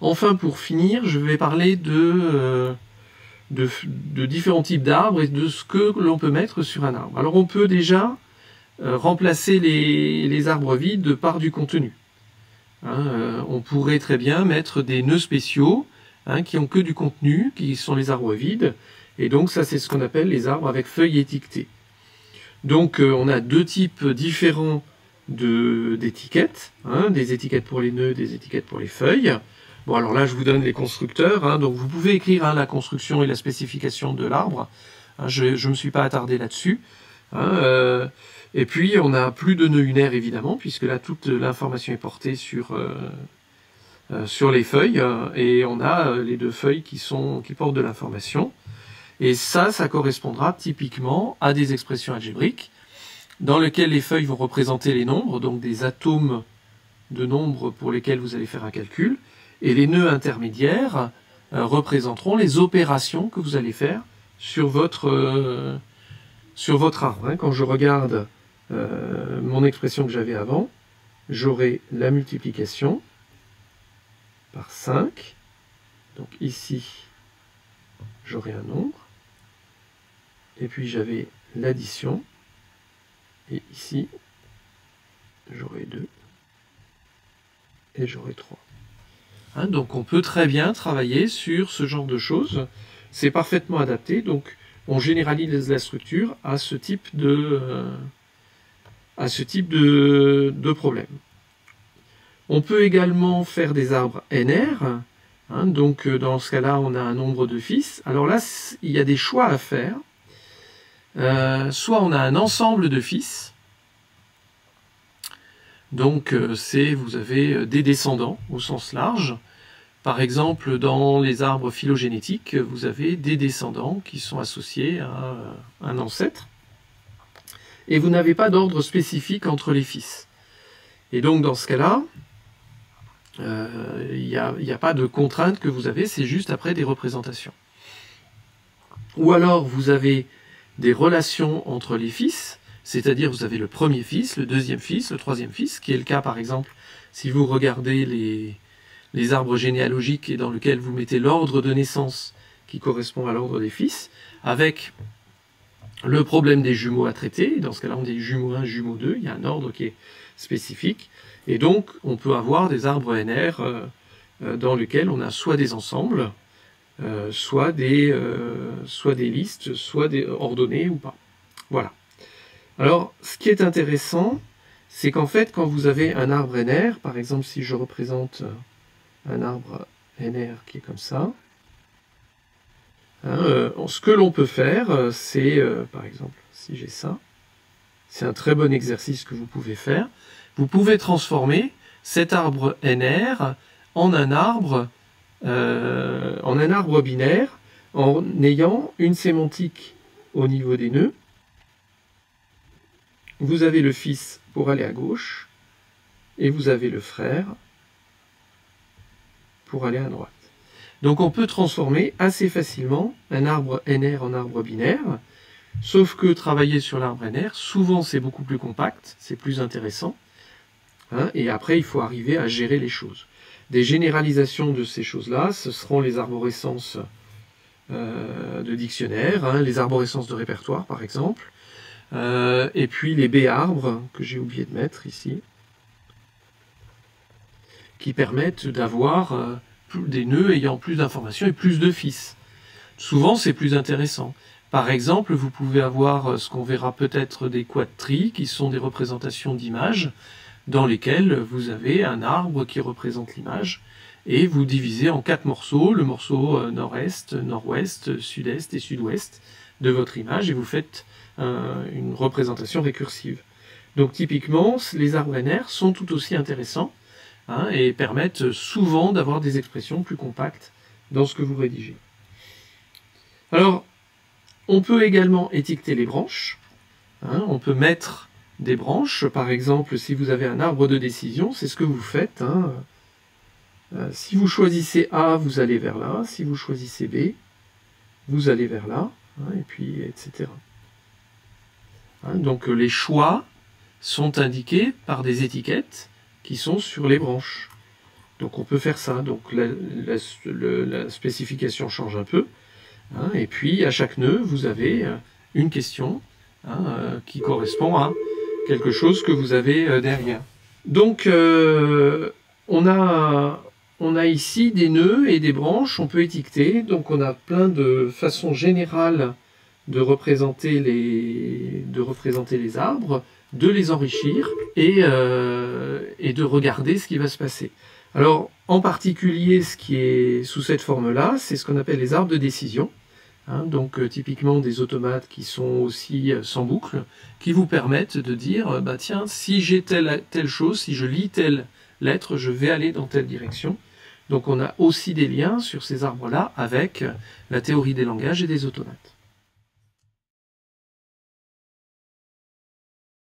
Enfin, pour finir, je vais parler de différents types d'arbres et de ce que l'on peut mettre sur un arbre. Alors on peut déjà remplacer les arbres vides par du contenu. On pourrait très bien mettre des nœuds spéciaux qui ont que du contenu, qui sont les arbres vides, et donc ça c'est ce qu'on appelle les arbres avec feuilles étiquetées. Donc on a deux types différents d'étiquettes, des étiquettes pour les nœuds, des étiquettes pour les feuilles. Bon, alors là je vous donne les constructeurs, donc vous pouvez écrire la construction et la spécification de l'arbre. Je ne me suis pas attardé là-dessus. Et puis on a plus de nœuds unaires évidemment, puisque là toute l'information est portée sur les feuilles, et on a les deux feuilles qui portent de l'information. Et ça correspondra typiquement à des expressions algébriques, dans lesquelles les feuilles vont représenter les nombres, donc des atomes de nombres pour lesquels vous allez faire un calcul, et les nœuds intermédiaires représenteront les opérations que vous allez faire sur votre arbre. Quand je regarde mon expression que j'avais avant, j'aurai la multiplication par 5. Donc ici, j'aurai un nombre. Et puis j'avais l'addition. Et ici, j'aurai 2. Et j'aurai 3. Donc on peut très bien travailler sur ce genre de choses. C'est parfaitement adapté. Donc on généralise la structure à ce type de problème. On peut également faire des arbres NR. Donc dans ce cas-là, on a un nombre de fils. Alors là, il y a des choix à faire. Soit on a un ensemble de fils. Donc vous avez des descendants au sens large. Par exemple, dans les arbres phylogénétiques, vous avez des descendants qui sont associés à un ancêtre. Et vous n'avez pas d'ordre spécifique entre les fils. Et donc dans ce cas-là, il n'y a pas de contrainte que vous avez, c'est juste après des représentations. Ou alors vous avez des relations entre les fils, c'est-à-dire vous avez le premier fils, le deuxième fils, le troisième fils, qui est le cas par exemple si vous regardez les arbres généalogiques et dans lesquels vous mettez l'ordre de naissance qui correspond à l'ordre des fils, avec le problème des jumeaux à traiter. Dans ce cas-là, on dit jumeau 1, jumeau 2, il y a un ordre qui est spécifique. Et donc, on peut avoir des arbres NR dans lesquels on a soit des ensembles, soit des listes, soit des ordonnées ou pas. Voilà. Alors, ce qui est intéressant, c'est qu'en fait, quand vous avez un arbre NR, par exemple, si je représente un arbre NR qui est comme ça, ce que l'on peut faire, c'est, par exemple, si j'ai ça, c'est un très bon exercice que vous pouvez faire. Vous pouvez transformer cet arbre NR en un arbre binaire en ayant une sémantique au niveau des nœuds. Vous avez le fils pour aller à gauche et vous avez le frère pour aller à droite. Donc on peut transformer assez facilement un arbre NR en arbre binaire, sauf que travailler sur l'arbre NR, souvent c'est beaucoup plus compact, c'est plus intéressant, et après il faut arriver à gérer les choses. Des généralisations de ces choses-là, ce seront les arborescences de dictionnaire, les arborescences de répertoire par exemple, et puis les B-arbres, que j'ai oublié de mettre ici, qui permettent d'avoir des nœuds ayant plus d'informations et plus de fils. Souvent, c'est plus intéressant. Par exemple, vous pouvez avoir ce qu'on verra peut-être des quadtries, qui sont des représentations d'images, dans lesquelles vous avez un arbre qui représente l'image, et vous divisez en 4 morceaux, le morceau nord-est, nord-ouest, sud-est et sud-ouest de votre image, et vous faites une représentation récursive. Donc typiquement, les arbres NR sont tout aussi intéressants, et permettent souvent d'avoir des expressions plus compactes dans ce que vous rédigez. Alors, on peut également étiqueter les branches. On peut mettre des branches. Par exemple, si vous avez un arbre de décision, c'est ce que vous faites. Si vous choisissez A, vous allez vers là. Si vous choisissez B, vous allez vers là. Et puis, etc. Donc, les choix sont indiqués par des étiquettes qui sont sur les branches. Donc on peut faire ça. Donc la spécification change un peu. Hein, et puis à chaque nœud, vous avez une question qui correspond à quelque chose que vous avez derrière. Donc on a ici des nœuds et des branches, on peut étiqueter. Donc on a plein de façons générales de représenter les arbres, de les enrichir et de regarder ce qui va se passer. Alors, en particulier, ce qui est sous cette forme-là, c'est ce qu'on appelle les arbres de décision. Hein, donc, typiquement des automates qui sont aussi sans boucle, qui vous permettent de dire, bah tiens, si j'ai telle chose, si je lis telle lettre, je vais aller dans telle direction. Donc, on a aussi des liens sur ces arbres-là avec la théorie des langages et des automates.